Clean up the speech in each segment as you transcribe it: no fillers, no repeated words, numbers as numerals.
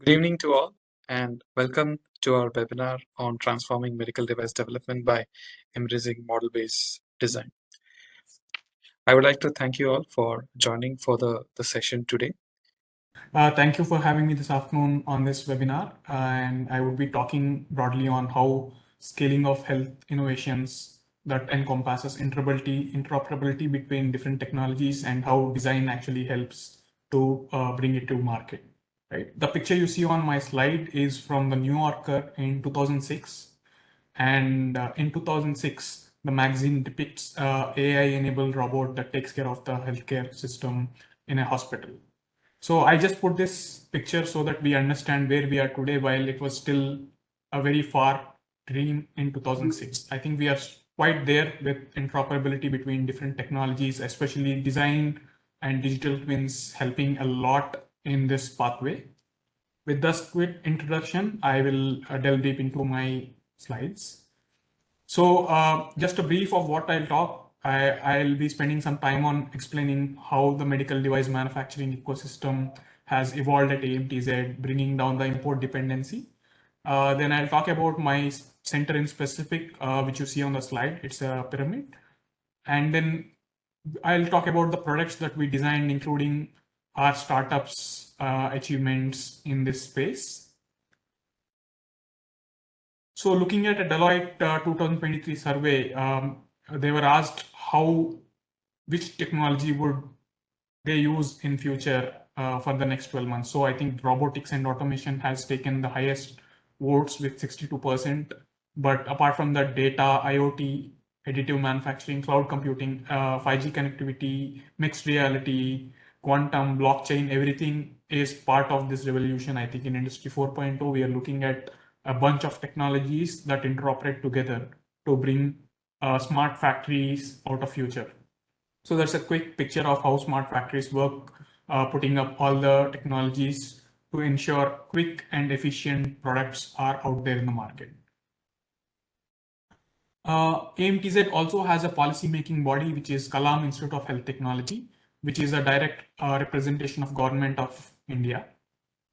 Good evening to all, and welcome to our webinar on transforming medical device development by embracing model-based design. I would like to thank you all for joining for the session today. Thank you for having me this afternoon on this webinar. And I would be talking broadly on how scaling of health innovations that encompasses interoperability between different technologies and how design actually helps to bring it to market. Right. The picture you see on my slide is from the New Yorker in 2006. And in 2006, the magazine depicts AI-enabled robot that takes care of the healthcare system in a hospital. So I just put this picture so that we understand where we are today, while it was still a very far dream in 2006. I think we are quite there with interoperability between different technologies, especially design and digital twins helping a lot in this pathway. With this quick introduction, I will delve deep into my slides. So just a brief of what I'll talk. I'll be spending some time on explaining how the medical device manufacturing ecosystem has evolved at AMTZ, bringing down the import dependency. Then I'll talk about my center in specific, which you see on the slide. It's a pyramid. And then I'll talk about the products that we designed, including our startups' achievements in this space. So looking at a Deloitte 2023 survey, they were asked which technology would they use in future for the next 12 months. So I think robotics and automation has taken the highest votes with 62%. But apart from that, data, IoT, additive manufacturing, cloud computing, 5G connectivity, mixed reality, quantum, blockchain, everything is part of this revolution. I think in Industry 4.0, we are looking at a bunch of technologies that interoperate together to bring smart factories out of future. So that's a quick picture of how smart factories work, putting up all the technologies to ensure quick and efficient products are out there in the market. AMTZ also has a policy-making body, which is Kalam Institute of Health Technology, which is a direct representation of Government of India.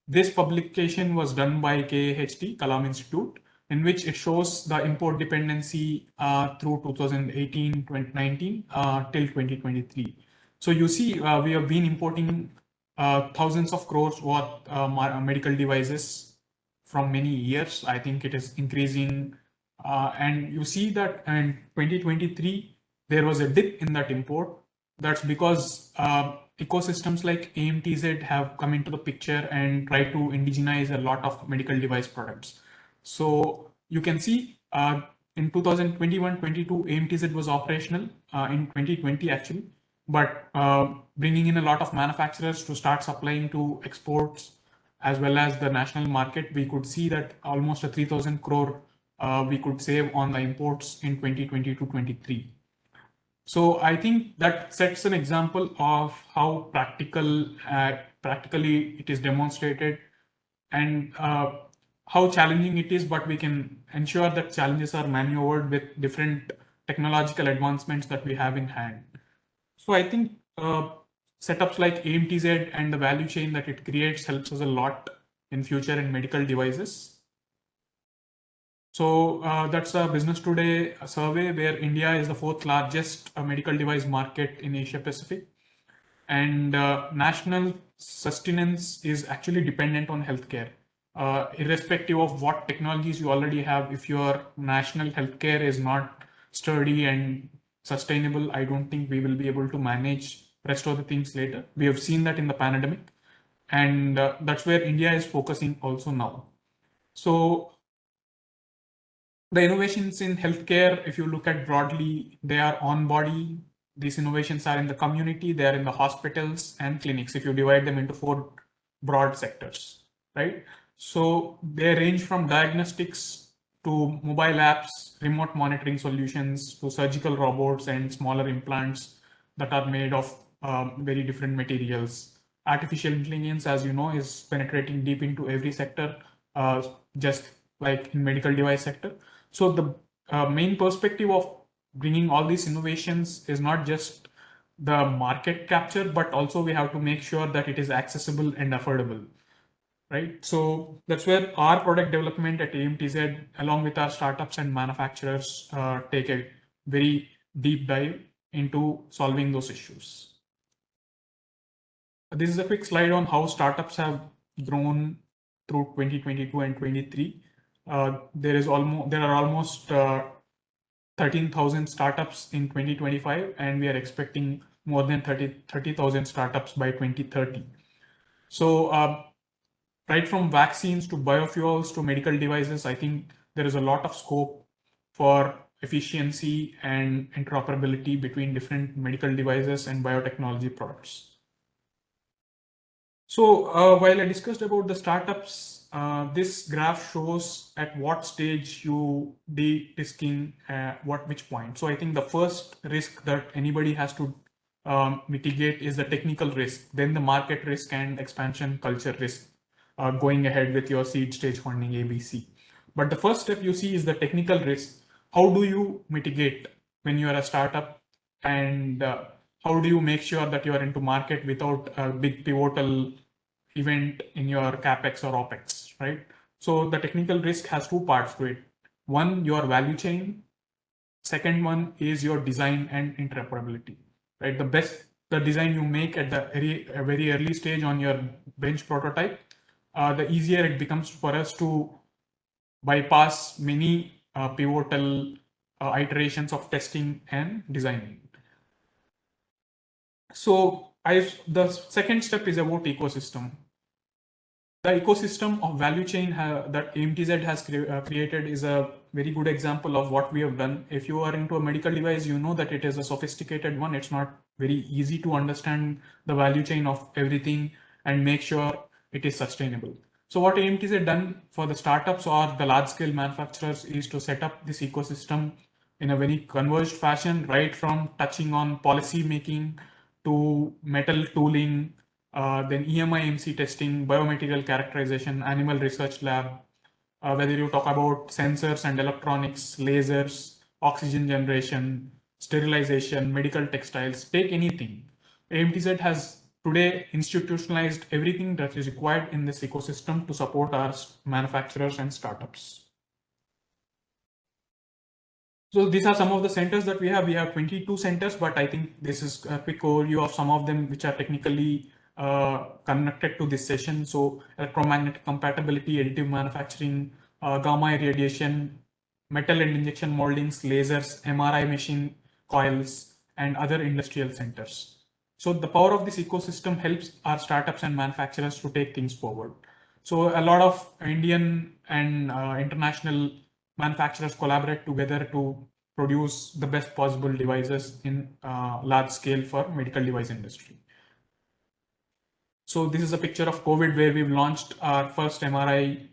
This publication was done by KAHT, Kalam Institute, in which it shows the import dependency through 2018, 2019 till 2023. So you see, we have been importing thousands of crores worth medical devices from many years. I think it is increasing. And you see that in 2023, there was a dip in that import. That's because ecosystems like AMTZ have come into the picture and try to indigenize a lot of medical device products. So you can see in 2021-22, AMTZ was operational in 2020 actually, but bringing in a lot of manufacturers to start supplying to exports as well as the national market, we could see that almost a 3,000 crore we could save on the imports in 2020-23. So I think that sets an example of how practically it is demonstrated and how challenging it is, but we can ensure that challenges are maneuvered with different technological advancements that we have in hand. So I think setups like AMTZ and the value chain that it creates helps us a lot in future in medical devices. So that's a Business Today survey where India is the fourth largest medical device market in Asia Pacific. And national sustenance is actually dependent on healthcare. Irrespective of what technologies you already have, if your national healthcare is not sturdy and sustainable, I don't think we will be able to manage rest of the things later. We have seen that in the pandemic. And that's where India is focusing also now. So the innovations in healthcare, if you look at broadly, they are on body. These innovations are in the community, they are in the hospitals and clinics, if you divide them into four broad sectors, right? So they range from diagnostics to mobile apps, remote monitoring solutions, to surgical robots and smaller implants that are made of very different materials. Artificial intelligence, as you know, is penetrating deep into every sector, just like in medical device sector. So the main perspective of bringing all these innovations is not just the market capture, but also we have to make sure that it is accessible and affordable. right? So that's where our product development at AMTZ, along with our startups and manufacturers, take a very deep dive into solving those issues. This is a quick slide on how startups have grown through 2022 and 23. There are almost 13,000 startups in 2025, and we are expecting more than 30,000 startups by 2030. So right from vaccines to biofuels to medical devices, I think there is a lot of scope for efficiency and interoperability between different medical devices and biotechnology products. So while I discussed about the startups, this graph shows at what stage you de-risking which point. So I think the first risk that anybody has to mitigate is the technical risk, then the market risk and expansion culture risk, going ahead with your seed stage funding ABC. But the first step you see is the technical risk. How do you mitigate when you are a startup, and how do you make sure that you are into market without a big pivotal event in your capex or opex, right? So the technical risk has two parts to it. One, your value chain. Second one is your design and interoperability, right? The design you make at the very early stage on your bench prototype, the easier it becomes for us to bypass many pivotal iterations of testing and designing. So the second step is about ecosystem. The ecosystem of value chain that AMTZ has created is a very good example of what we have done. If you are into a medical device, you know that it is a sophisticated one. It's not very easy to understand the value chain of everything and make sure it is sustainable. So what AMTZ done for the startups or the large scale manufacturers is to set up this ecosystem in a very converged fashion, right from touching on policy making to metal tooling, then EMI/MC testing, biomaterial characterization, animal research lab, whether you talk about sensors and electronics, lasers, oxygen generation, sterilization, medical textiles, take anything. AMTZ has today institutionalized everything that is required in this ecosystem to support our manufacturers and startups. So these are some of the centers that we have. We have 22 centers, but I think this is a quick overview of some of them which are technically connected to this session. So electromagnetic compatibility, additive manufacturing, gamma irradiation, metal and injection moldings, lasers, MRI machine coils, and other industrial centers. So the power of this ecosystem helps our startups and manufacturers to take things forward. So a lot of Indian and international manufacturers collaborate together to produce the best possible devices in large scale for medical device industry. So this is a picture of COVID where we've launched our first MRI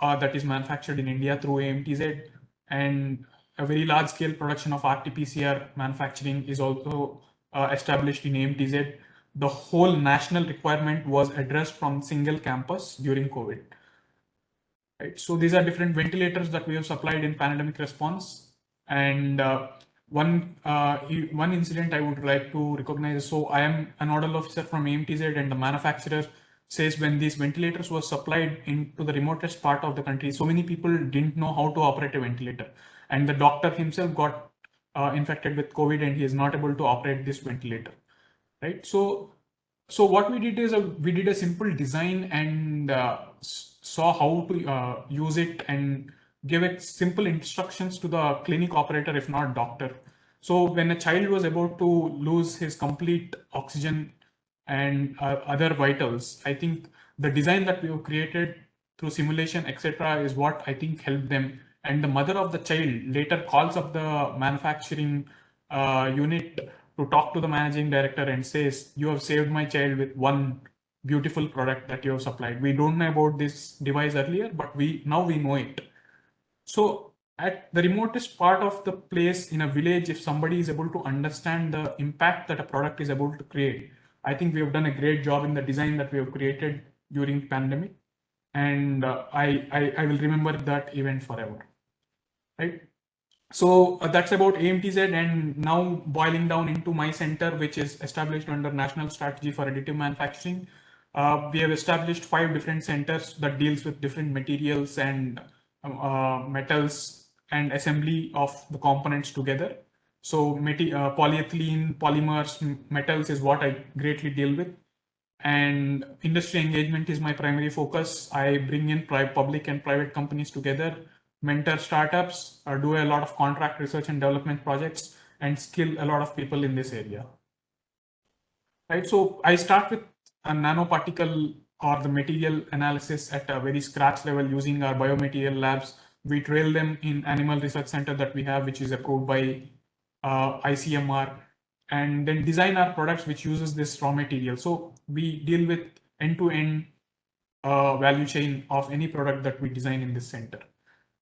that is manufactured in India through AMTZ, and a very large scale production of RT-PCR manufacturing is also established in AMTZ. The whole national requirement was addressed from single campus during COVID. Right. So these are different ventilators that we have supplied in pandemic response. And one incident I would like to recognize. So I am a nodal officer from AMTZ, and the manufacturer says when these ventilators were supplied into the remotest part of the country, so many people didn't know how to operate a ventilator, and the doctor himself got infected with COVID, and he is not able to operate this ventilator. Right. So what we did is we did a simple design and saw how to use it and give it simple instructions to the clinic operator, if not doctor. So when a child was about to lose his complete oxygen and other vitals, I think the design that we have created through simulation, etc., is what I think helped them. And the mother of the child later calls up the manufacturing unit to talk to the managing director and says, "You have saved my child with one beautiful product that you have supplied. We don't know about this device earlier, but now we know it." So at the remotest part of the place in a village, if somebody is able to understand the impact that a product is able to create, I think we have done a great job in the design that we have created during pandemic. And I will remember that event forever. Right. So that's about AMTZ, and now boiling down into my center, which is established under National Strategy for Additive Manufacturing. We have established 5 different centers that deals with different materials and metals and assembly of the components together. So polyethylene, polymers, metals is what I greatly deal with. And industry engagement is my primary focus. I bring in public and private companies together, mentor startups, do a lot of contract research and development projects, and skill a lot of people in this area. Right. So I start with a nanoparticle or the material analysis at a very scratch level using our biomaterial labs. We trail them in animal research center that we have, which is approved by ICMR, and then design our products which uses this raw material. So we deal with end-to-end value chain of any product that we design in this center.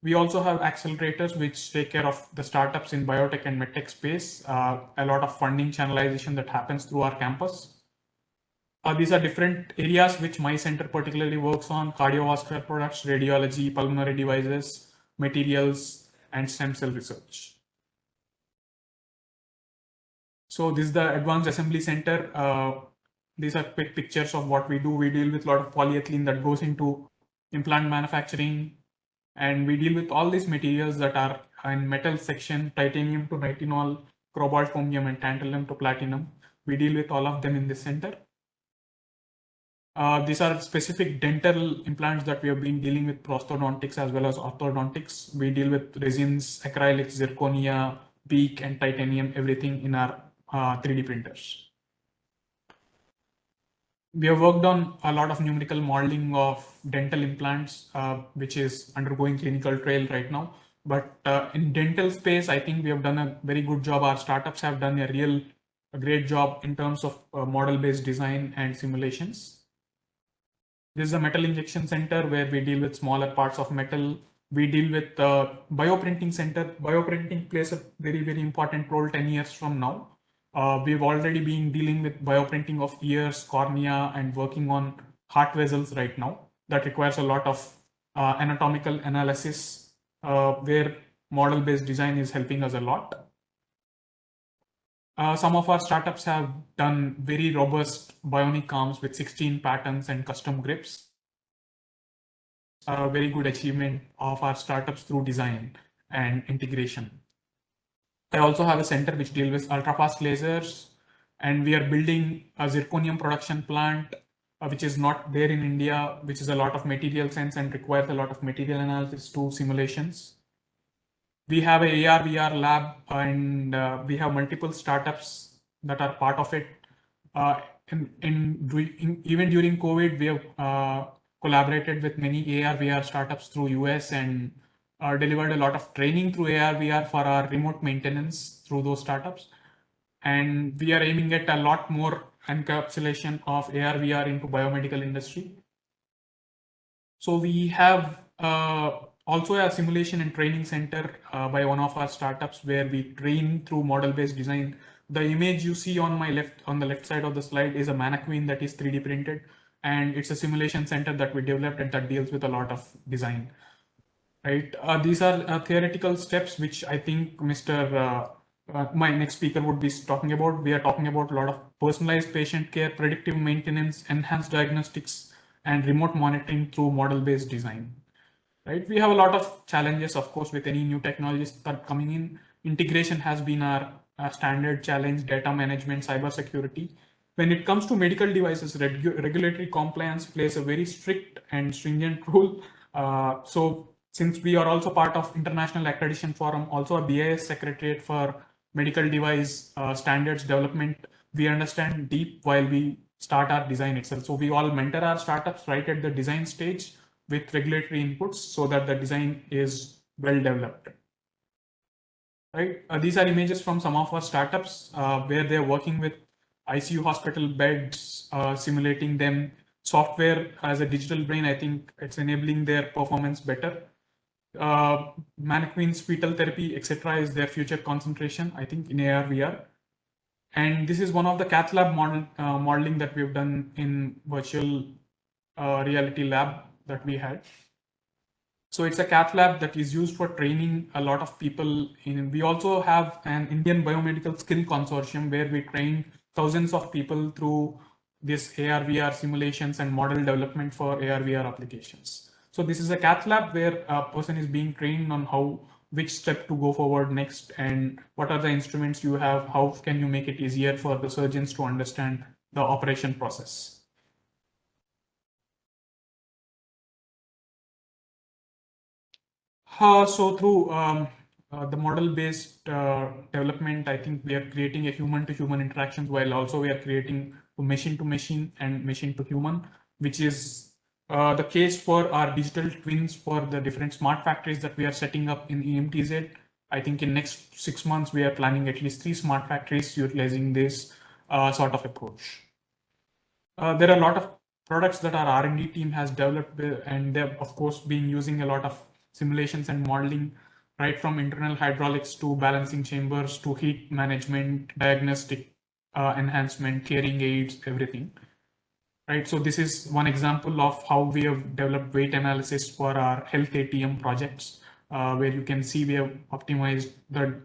We also have accelerators which take care of the startups in biotech and medtech space. A lot of funding channelization that happens through our campus. These are different areas which my center particularly works on: cardiovascular products, radiology, pulmonary devices, materials, and stem cell research. So this is the Advanced Assembly Center. These are quick pictures of what we do. We deal with a lot of polyethylene that goes into implant manufacturing, and we deal with all these materials that are in metal section: titanium to nitinol, cobalt, chromium, and tantalum to platinum. We deal with all of them in this center. These are specific dental implants that we have been dealing with, prosthodontics as well as orthodontics. We deal with resins, acrylics, zirconia, PEEK, and titanium, everything in our 3D printers. We have worked on a lot of numerical modeling of dental implants, which is undergoing clinical trial right now. But in dental space, I think we have done a very good job. Our startups have done a great job in terms of model-based design and simulations. This is a metal injection center where we deal with smaller parts of metal. We deal with bioprinting center. Bioprinting plays a very, very important role 10 years from now. We've already been dealing with bioprinting of ears, cornea, and working on heart vessels right now. That requires a lot of anatomical analysis, where model-based design is helping us a lot. Some of our startups have done very robust bionic arms with 16 patterns and custom grips. A very good achievement of our startups through design and integration. I also have a center which deals with ultra-fast lasers, and we are building a zirconium production plant, which is not there in India, which is a lot of material science and requires a lot of material analysis to simulations. We have a AR/VR lab, and we have multiple startups that are part of it. Even during COVID, we have collaborated with many AR/VR startups through US and delivered a lot of training through AR/VR for our remote maintenance through those startups. And we are aiming at a lot more encapsulation of AR/VR into biomedical industry. So we have also a simulation and training center by one of our startups where we train through model-based design. The image you see on the left side of the slide is a mannequin that is 3D printed, and it's a simulation center that we developed and that deals with a lot of design. Right. These are theoretical steps which I think my next speaker would be talking about. We are talking about a lot of personalized patient care, predictive maintenance, enhanced diagnostics, and remote monitoring through model-based design. Right. We have a lot of challenges, of course, with any new technologies that coming in. Integration has been our standard challenge, data management, cybersecurity. When it comes to medical devices, regulatory compliance plays a very strict and stringent rule. So since we are also part of International Accreditation Forum, also a BIS Secretariat for Medical Device Standards Development, we understand deep while we start our design itself. So we all mentor our startups right at the design stage with regulatory inputs so that the design is well developed. Right? These are images from some of our startups where they're working with ICU hospital beds, simulating them. Software as a digital brain, I think it's enabling their performance better. Mannequins, fetal therapy, etc. is their future concentration, I think, in AR/VR. And this is one of the cath lab modeling that we've done in virtual reality lab that we had. So it's a cath lab that is used for training a lot of people. We also have an Indian Biomedical Skill Consortium where we train thousands of people through this AR/VR simulations and model development for AR/VR applications. So this is a cath lab where a person is being trained on which step to go forward next and what are the instruments you have, how can you make it easier for the surgeons to understand the operation process. So through the model-based development, I think we are creating a human-to-human interactions while also we are creating machine-to-machine and machine-to-human, which is the case for our digital twins for the different smart factories that we are setting up in EMTZ. I think in next 6 months, we are planning at least 3 smart factories utilizing this sort of approach. There are a lot of products that our R&D team has developed, and they're of course been using a lot of simulations and modeling, right from internal hydraulics to balancing chambers to heat management, diagnostic enhancement, hearing aids, everything. Right, so this is one example of how we have developed weight analysis for our health ATM projects, where you can see we have optimized the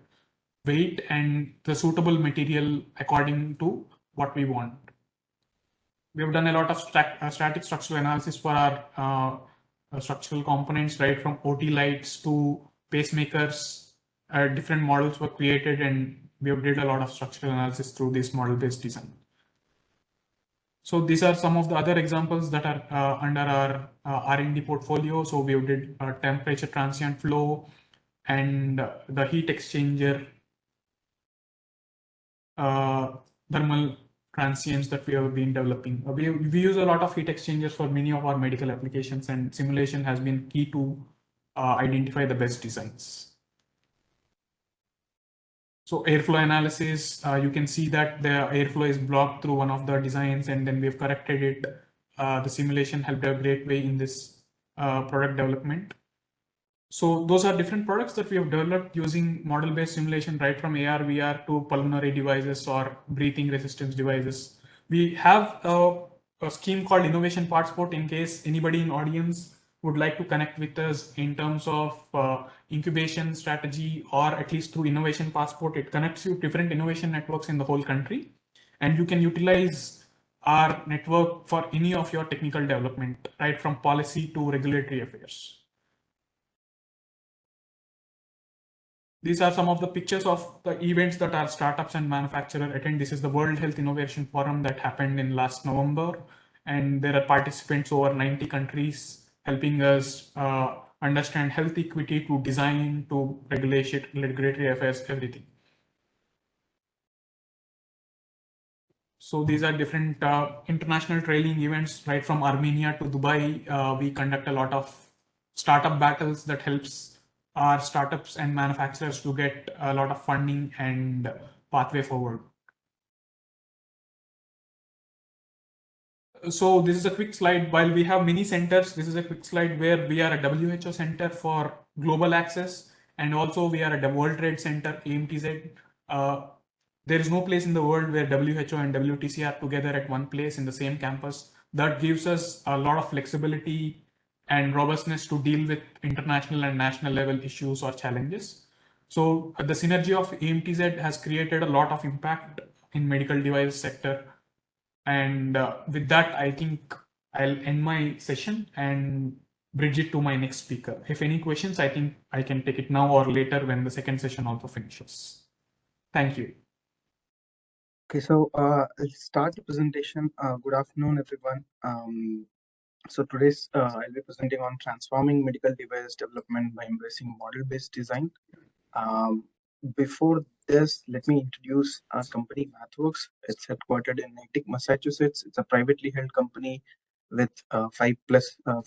weight and the suitable material according to what we want. We have done a lot of static structural analysis for our structural components, right from OT lights to pacemakers. Different models were created, and we have did a lot of structural analysis through this model-based design. So these are some of the other examples that are under our R&D portfolio. So we did temperature transient flow and the heat exchanger, thermal transients that we have been developing. We use a lot of heat exchangers for many of our medical applications, and simulation has been key to identify the best designs. So airflow analysis, you can see that the airflow is blocked through one of the designs, and then we've corrected it. The simulation helped a great way in this product development. So those are different products that we have developed using model-based simulation, right from AR, VR to pulmonary devices or breathing resistance devices. We have a scheme called Innovation Passport in case anybody in audience would like to connect with us in terms of incubation strategy, or at least through Innovation Passport. It connects you to different innovation networks in the whole country, and you can utilize our network for any of your technical development, right from policy to regulatory affairs. These are some of the pictures of the events that our startups and manufacturers attend. This is the World Health Innovation Forum that happened in last November, and there are participants over 90 countries helping us understand health equity to design to regulation, regulatory affairs, everything. So these are different international trailing events, right from Armenia to Dubai. We conduct a lot of startup battles that helps our startups and manufacturers to get a lot of funding and pathway forward. So this is a quick slide. While we have many centers, this is a quick slide where we are a WHO center for global access, and also we are a World Trade Center, AMTZ. There is no place in the world where WHO and WTC are together at one place in the same campus. That gives us a lot of flexibility and robustness to deal with international and national level issues or challenges. So the synergy of AMTZ has created a lot of impact in medical device sector. And with that, I think I'll end my session and bridge it to my next speaker. If any questions, I think I can take it now or later when the second session also finishes. Thank you. Okay, so I'll start the presentation. Good afternoon, everyone. So today's I'll be presenting on transforming medical device development by embracing model-based design. Before this, let me introduce our company, MathWorks. It's headquartered in Natick, Massachusetts. It's a privately held company with 5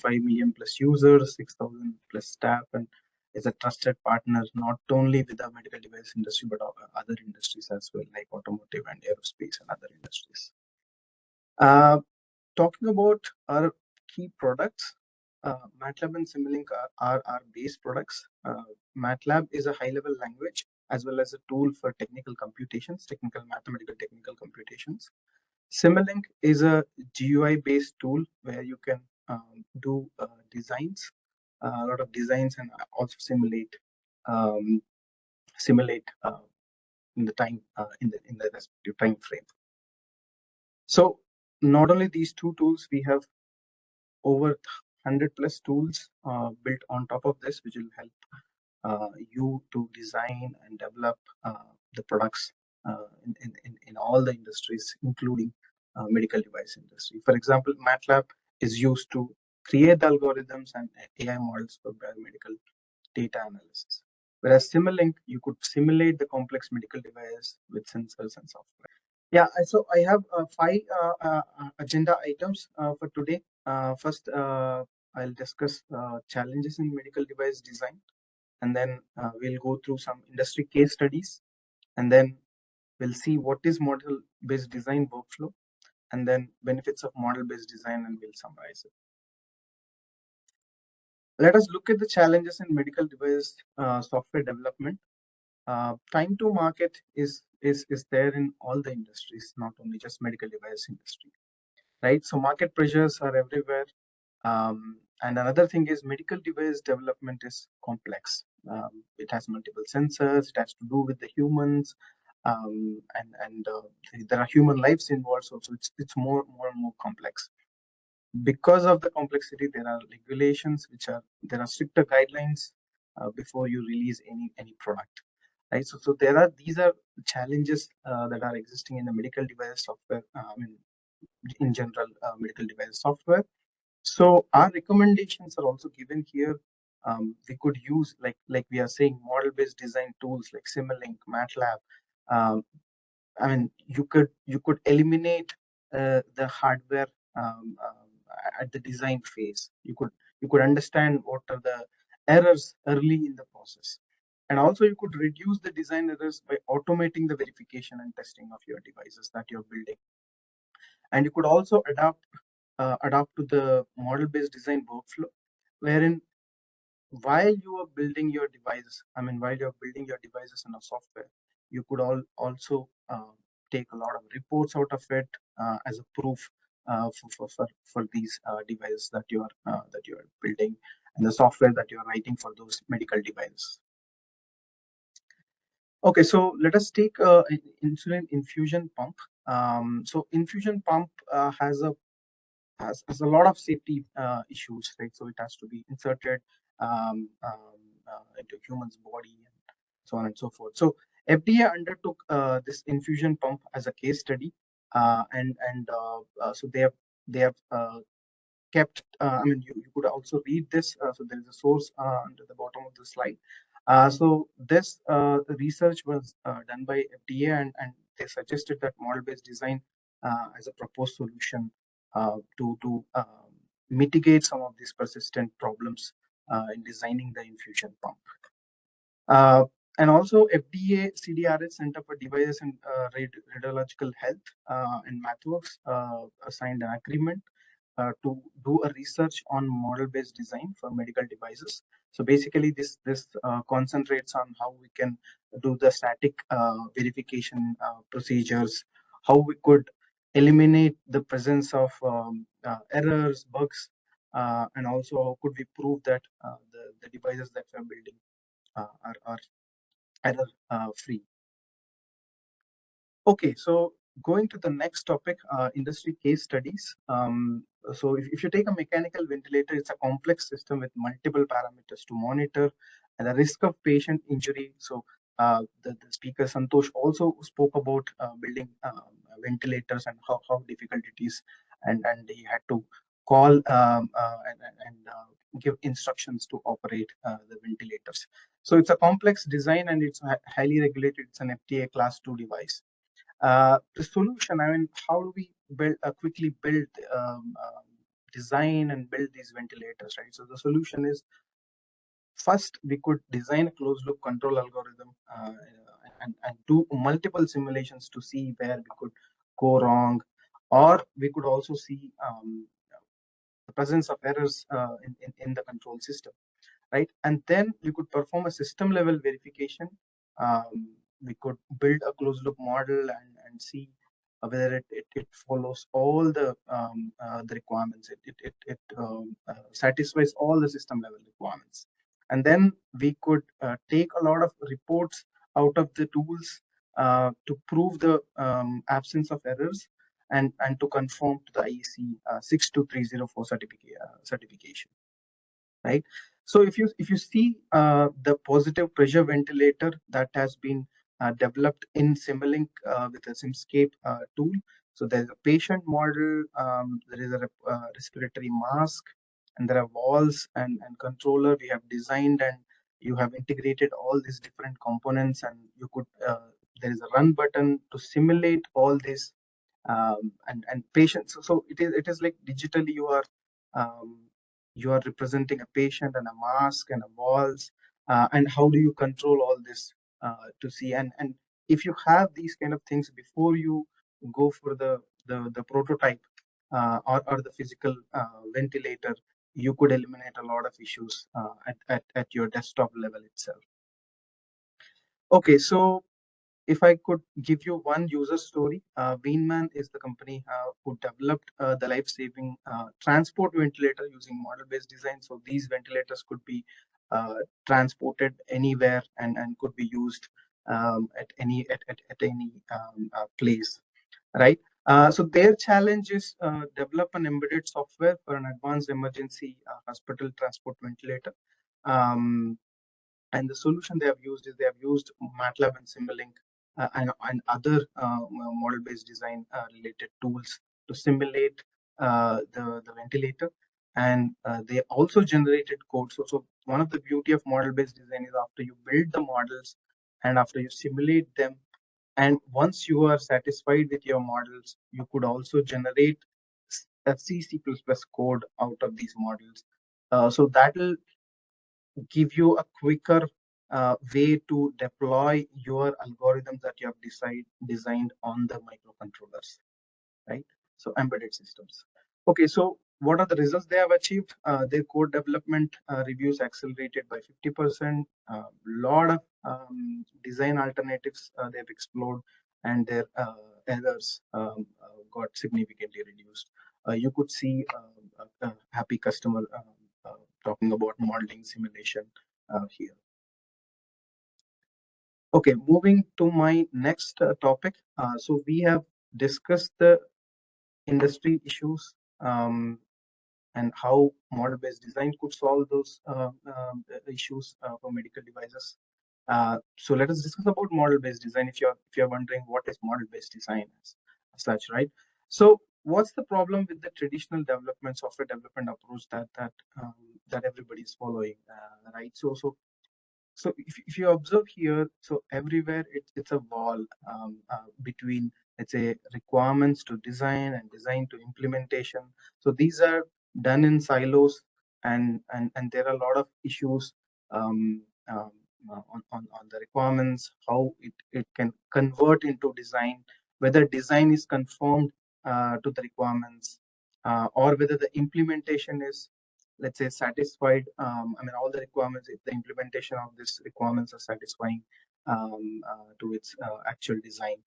million plus users, 6,000 plus staff, and is a trusted partner not only with the medical device industry but other industries as well, like automotive and aerospace and other industries. Talking about our key products, MATLAB and Simulink are our base products. MATLAB is a high-level language as well as a tool for technical computations, mathematical technical computations. Simulink is a GUI-based tool where you can do designs, a lot of designs, and also simulate in the time in the respective time frame. So Not only these two tools, we have over 100+ tools built on top of this, which will help you to design and develop the products in all the industries, including medical device industry. For example, MATLAB is used to create the algorithms and AI models for biomedical data analysis. Whereas Simulink, you could simulate the complex medical device with sensors and software. Yeah, so I have 5 agenda items for today. First, I'll discuss challenges in medical device design, and then we'll go through some industry case studies, and then we'll see what is model-based design workflow, and then benefits of model-based design, and we'll summarize it. Let us look at the challenges in medical device software development. Time to market is there in all the industries, not only just medical device industry, right? So market pressures are everywhere. And another thing is medical device development is complex. It has multiple sensors. It has to do with the humans, and there are human lives involved. So it's more and more complex. Because of the complexity, there are regulations there are stricter guidelines before you release any product, right? So these are challenges that are existing in the medical device software. In general, medical device software. So our recommendations are also given here. We could use, like we are saying, model-based design tools like Simulink, MATLAB. I mean, you could eliminate the hardware at the design phase. You could understand what are the errors early in the process, and also you could reduce the design errors by automating the verification and testing of your devices that you're building. And you could also adapt to the model-based design workflow, wherein while you are building your devices, while you're building your devices in a software, you could also take a lot of reports out of it as a proof for these devices that you are building, and the software that you are writing for those medical devices. Okay, so let us take an insulin infusion pump. So infusion pump has a lot of safety issues, right? So it has to be inserted into human's body, and so on and so forth. So FDA undertook this infusion pump as a case study, and so they have kept. You could also read this. So there is a source under the bottom of the slide. So this research was done by FDA, and they suggested that model-based design as a proposed solution to mitigate some of these persistent problems in designing the infusion pump. And also FDA CDRH, Center for Devices and Radiological Health, and MathWorks signed an agreement to do a research on model-based design for medical devices. So basically, this concentrates on how we can do the static verification procedures, how we could eliminate the presence of errors, bugs, and also how could we prove that the devices that we're building are error free. Okay, so going to the next topic, industry case studies. So if you take a mechanical ventilator, it's a complex system with multiple parameters to monitor, and the risk of patient injury. So the speaker Santosh also spoke about building ventilators and how difficult it is, and he had to call and give instructions to operate the ventilators. So it's a complex design, and it's highly regulated. It's an FDA Class 2 device. The solution, how do we quickly build, design and build these ventilators, right? So the solution is, first we could design a closed loop control algorithm and do multiple simulations to see where we could go wrong, or we could also see the presence of errors in the control system, right? And then we could perform a system level verification. We could build a closed loop model and see whether it follows all the requirements. It satisfies all the system level requirements. And then we could take a lot of reports out of the tools to prove the absence of errors. and to conform to the IEC 62304 certification, right? So if you see the positive pressure ventilator that has been developed in Simulink with a Simscape tool. So there's a patient model, there is a respiratory mask, and there are walls and controller we have designed, and you have integrated all these different components, and you could there is a run button to simulate all this, and patients. So it is like digitally um, you are representing a patient and a mask and a walls, and how do you control all this to see, and if you have these kind of things before you go for the prototype or the physical ventilator, you could eliminate a lot of issues at your desktop level itself. Okay, so if I could give you one user story, Beanman is the company who developed the life-saving transport ventilator using model-based design. So these ventilators could be transported anywhere and could be used at any place, right? So their challenge is develop an embedded software for an advanced emergency hospital transport ventilator. And the solution they have used is they have used MATLAB and Simulink and other model-based design related tools to simulate the ventilator. And they also generated code. So one of the beauty of model-based design is after you build the models and after you simulate them, and once you are satisfied with your models, you could also generate a C++ code out of these models. So that will give you a quicker way to deploy your algorithms that you have designed on the microcontrollers, right? So embedded systems. Okay, so what are the results they have achieved? Their code development reviews accelerated by 50%. Lot of design alternatives they've explored, and their errors got significantly reduced. You could see a happy customer talking about modeling simulation here. Okay, moving to my next topic. So we have discussed the industry issues and how model-based design could solve those issues for medical devices. So let us discuss about model-based design. If you're wondering what is model-based design as such, right? So what's the problem with the traditional software development approach that everybody is following, right? So if you observe here, so everywhere it's a wall between, let's say, requirements to design and design to implementation. So these are done in silos, and there are a lot of issues on the requirements, how it can convert into design, whether design is conformed to the requirements, or whether the implementation is, let's say, satisfied. I mean, all the requirements, if the implementation of these requirements are satisfying to its actual design,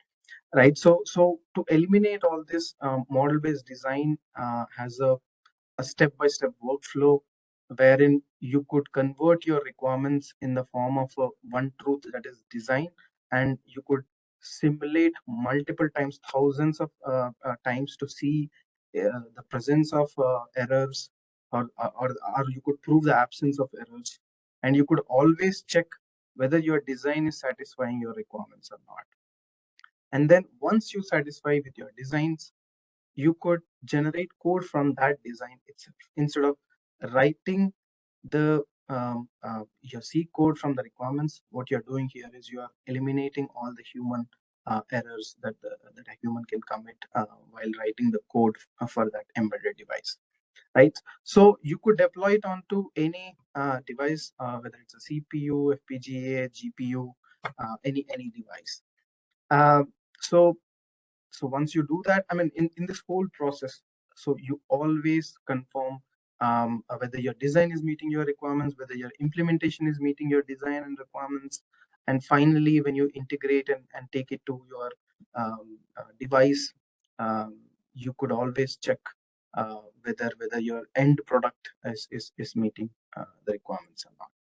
right? So to eliminate all this, model-based design has a step-by-step workflow wherein you could convert your requirements in the form of one truth, that is design, and you could simulate multiple times, thousands of times, to see the presence of errors, or you could prove the absence of errors, and you could always check whether your design is satisfying your requirements or not. And then once you satisfy with your designs, you could generate code from that design itself instead of writing the your C code from the requirements. What you're doing here is you are eliminating all the human errors that a human can commit while writing the code for that embedded device, right? So you could deploy it onto any device, whether it's a CPU, FPGA, GPU, any device. Uh, so so once you do that, I mean, in this whole process, so you always confirm whether your design is meeting your requirements, whether your implementation is meeting your design and requirements. And finally, when you integrate and take it to your device, you could always check whether your end product is meeting the requirements or not.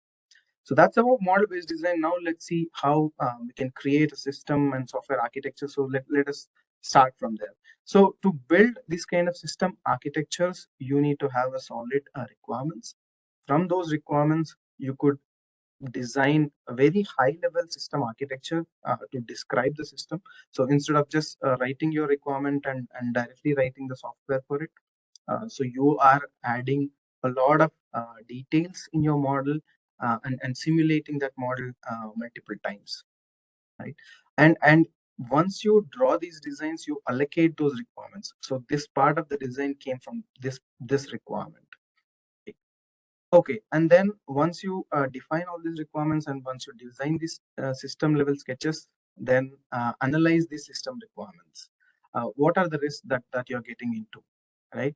So that's about model-based design. Now let's see how we can create a system and software architecture. So let us start from there. So to build this kind of system architectures, you need to have a solid requirements. From those requirements, you could design a very high level system architecture to describe the system. So instead of just writing your requirement and directly writing the software for it, so you are adding a lot of details in your model and simulating that model multiple times, right? And once you draw these designs, you allocate those requirements. So this part of the design came from this requirement. Okay, and then once you define all these requirements and once you design these system level sketches, then analyze these system requirements. What are the risks that you're getting into, right?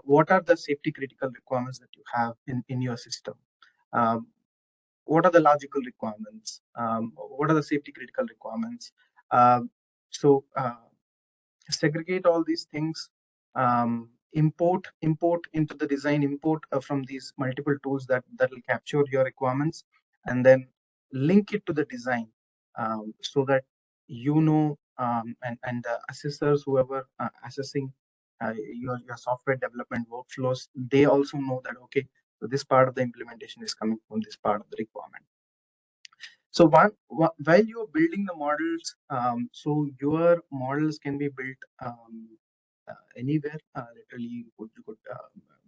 What are the safety critical requirements that you have in your system? Um, what are the logical requirements? What are the safety critical requirements? So segregate all these things, import into the design, import from these multiple tools that will capture your requirements, and then link it to the design, so that you know, and the assessors, whoever assessing your software development workflows, they also know that, okay, so this part of the implementation is coming from this part of the requirement. So while you're building the models, so your models can be built anywhere. Literally, you could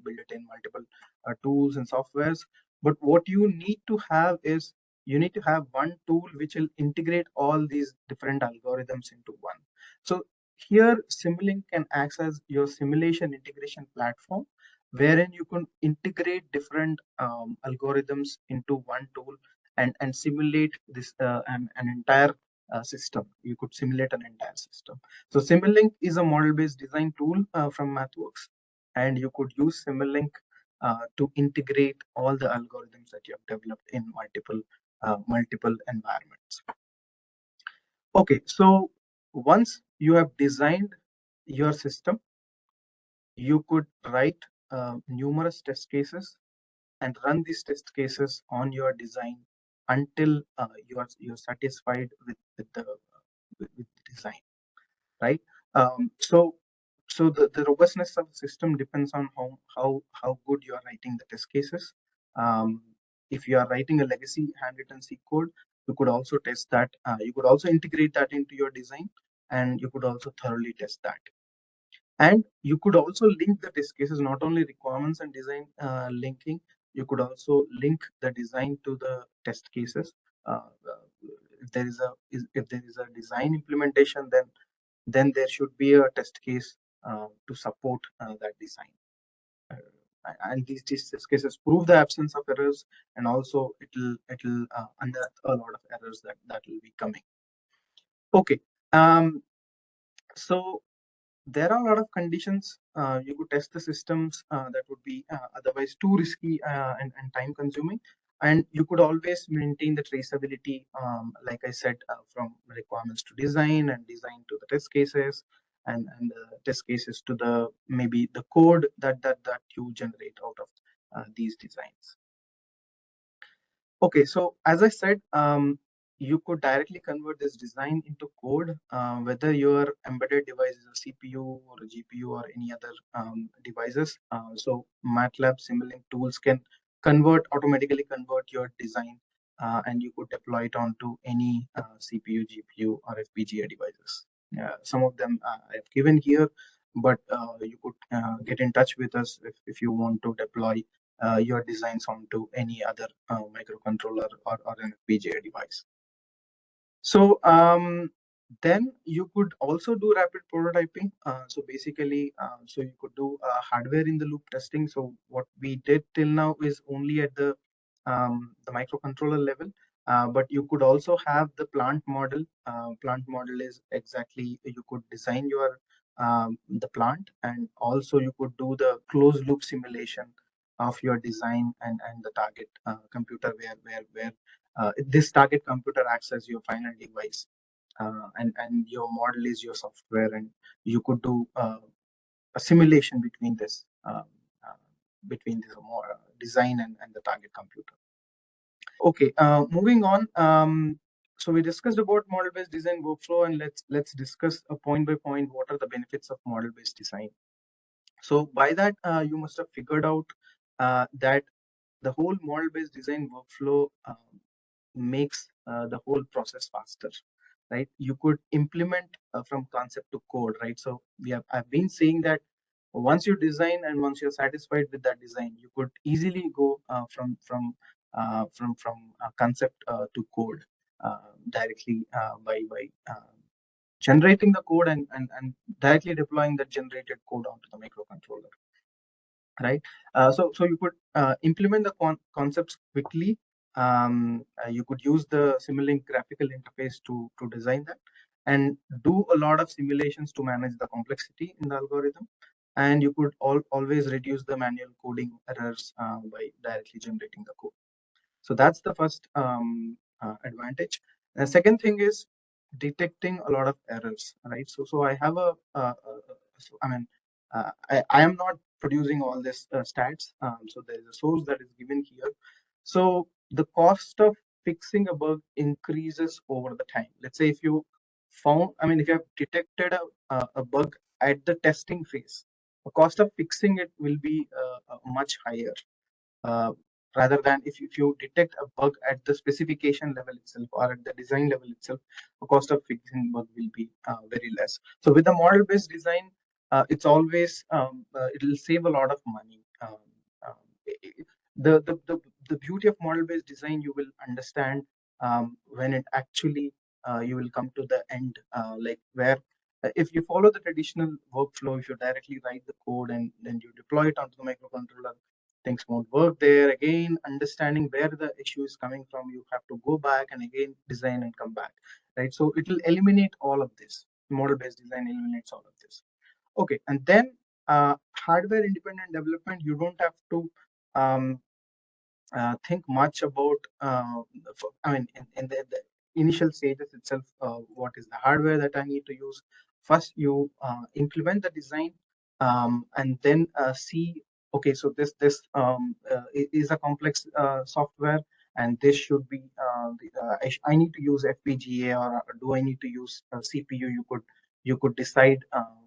build it in multiple tools and softwares. But what you need to have is you need to have one tool which will integrate all these different algorithms into one. So here, Simulink can act as your simulation integration platform, wherein you can integrate different algorithms into one tool and simulate this an entire system. You could simulate an entire system. So Simulink is a model-based design tool from MathWorks, and you could use Simulink to integrate all the algorithms that you have developed in multiple environments. Okay, so once you have designed your system, you could write numerous test cases and run these test cases on your design until you're satisfied with the design, right? So the robustness of the system depends on how good you are writing the test cases. If you are writing a legacy handwritten C code, you could also test that. You could also integrate that into your design, and you could also thoroughly test that. And you could also link the test cases, not only requirements and design linking, you could also link the design to the test cases. If there is a design implementation, then there should be a test case to support that design. And these test cases prove the absence of errors, and also it'll unearth a lot of errors that will be coming. Okay, so there are a lot of conditions you could test the systems that would be otherwise too risky and time consuming, and you could always maintain the traceability, like I said, from requirements to design and design to the test cases, and test cases to the maybe the code that you generate out of these designs. Okay, so as I said, you could directly convert this design into code, whether your embedded device is a CPU or a GPU or any other devices. So MATLAB Simulink tools can automatically convert your design, and you could deploy it onto any CPU, GPU, or FPGA devices. Some of them I have given here, but you could get in touch with us if you want to deploy your designs onto any other microcontroller or an FPGA device. So then you could also do rapid prototyping. So basically, so you could do hardware in the loop testing. So what we did till now is only at the microcontroller level, but you could also have the plant model. Plant model is exactly, you could design your the plant, and also you could do the closed loop simulation of your design and the target computer, where this target computer acts as your final device, and your model is your software, and you could do a simulation between this design and the target computer. Okay, moving on. So we discussed about model-based design workflow, and let's discuss a point by point what are the benefits of model-based design. So by that, you must have figured out that the whole model-based design workflow makes the whole process faster, right? You could implement from concept to code, right? So I've been saying that once you design and once you're satisfied with that design, you could easily go from concept to code directly by generating the code and directly deploying that generated code onto the microcontroller, right? So you could implement the concepts quickly. You could use the Simulink graphical interface to design that and do a lot of simulations to manage the complexity in the algorithm. And you could always reduce the manual coding errors by directly generating the code. So that's the first advantage. The second thing is detecting a lot of errors, right? So I have I mean, I am not producing all this stats. So there is a source that is given here. So the cost of fixing a bug increases over the time. Let's say if you if you have detected a bug at the testing phase, the cost of fixing it will be much higher uh, rather than if you detect a bug at the specification level itself or at the design level itself, the cost of fixing bug will be very less. So with the model-based design, it's always it will save a lot of money. The, the, the, the beauty of model-based design, you will understand when it actually you will come to the end, like where if you follow the traditional workflow, if you directly write the code and then you deploy it onto the microcontroller, things won't work there. Again, understanding where the issue is coming from, you have to go back and again design and come back, right? So it will eliminate all of this. Model-based design eliminates all of this. Okay, and then hardware independent development, you don't have to um, think much about in the initial stages itself, what is the hardware that I need to use. First you implement the design, and then see, okay, so this is a complex software, and this should be I need to use FPGA, or do I need to use CPU. You could decide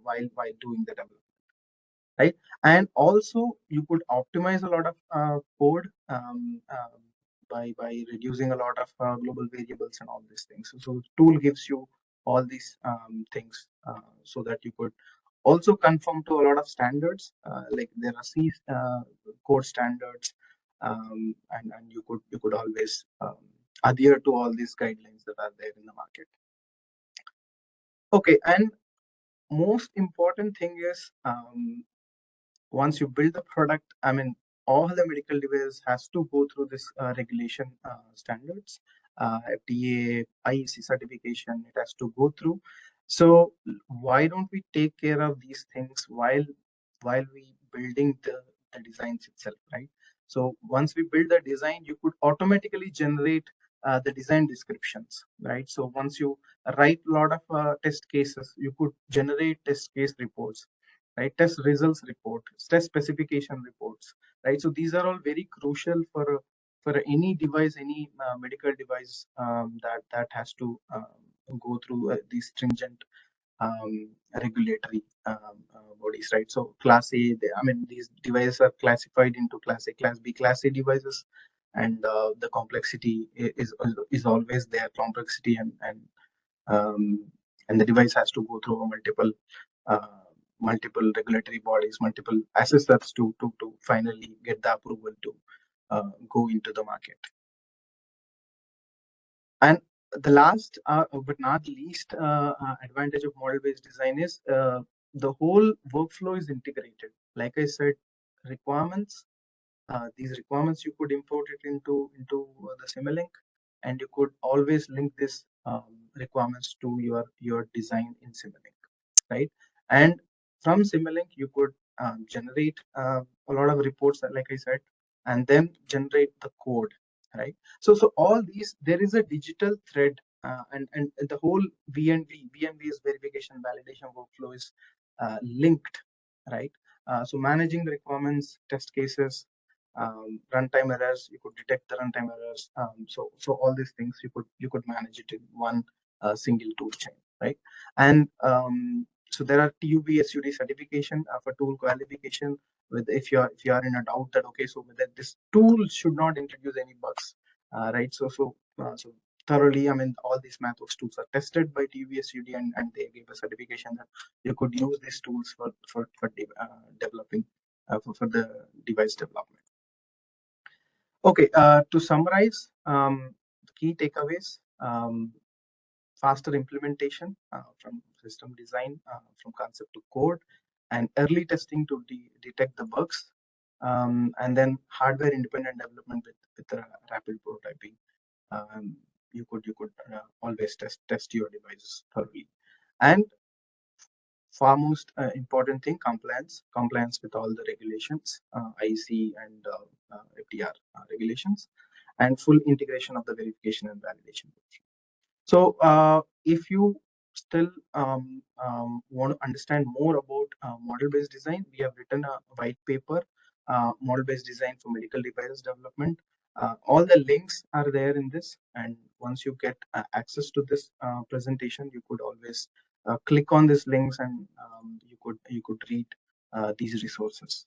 while doing the development, right? And also you could optimize a lot of code by reducing a lot of global variables and all these things. So tool gives you all these things so that you could also conform to a lot of standards, like there are C code standards, and you could always adhere to all these guidelines that are there in the market. Okay, and most important thing is, once you build the product, all the medical devices has to go through this regulation standards, FDA, IEC certification, it has to go through. So why don't we take care of these things while we building the designs itself, right? So once we build the design, you could automatically generate the design descriptions, right? So once you write a lot of test cases, you could generate test case reports, right? Test results report, test specification reports, right? So these are all very crucial for any device, any medical device that has to go through these stringent regulatory bodies, right? So class A, these devices are classified into class A, class B, class A devices, and the complexity is always there, complexity, um, and the device has to go through uh, multiple regulatory bodies, multiple assessors to finally get the approval to go into the market. And the last, but not least, advantage of model-based design is the whole workflow is integrated. Like I said, requirements. These requirements you could import it into the Simulink, and you could always link this requirements to your design in Simulink, right? And from Simulink, you could generate a lot of reports, like I said, and then generate the code, right? So all these, there is a digital thread, and the whole VNV is verification validation workflow is linked, right? So managing the requirements, test cases, runtime errors, you could detect the runtime errors. So all these things you could manage it in one single tool chain, right? And so there are TUB SUD certification for tool qualification. With if you are in a doubt that okay, so whether this tool should not introduce any bugs, right? So thoroughly, I mean, all these MathWorks tools are tested by TUB SUD, and they give a certification that you could use these tools for developing for the device development. Okay, to summarize, key takeaways: faster implementation from system design, from concept to code, and early testing to detect the bugs, and then hardware independent development with rapid prototyping. You could always test your devices thoroughly, and far most important thing, compliance with all the regulations, IC and FDR regulations, and full integration of the verification and validation. So if you still want to understand more about model-based design, we have written a white paper, model-based design for medical devices development. All the links are there in this, and once you get access to this presentation, you could always click on these links, and you could read these resources.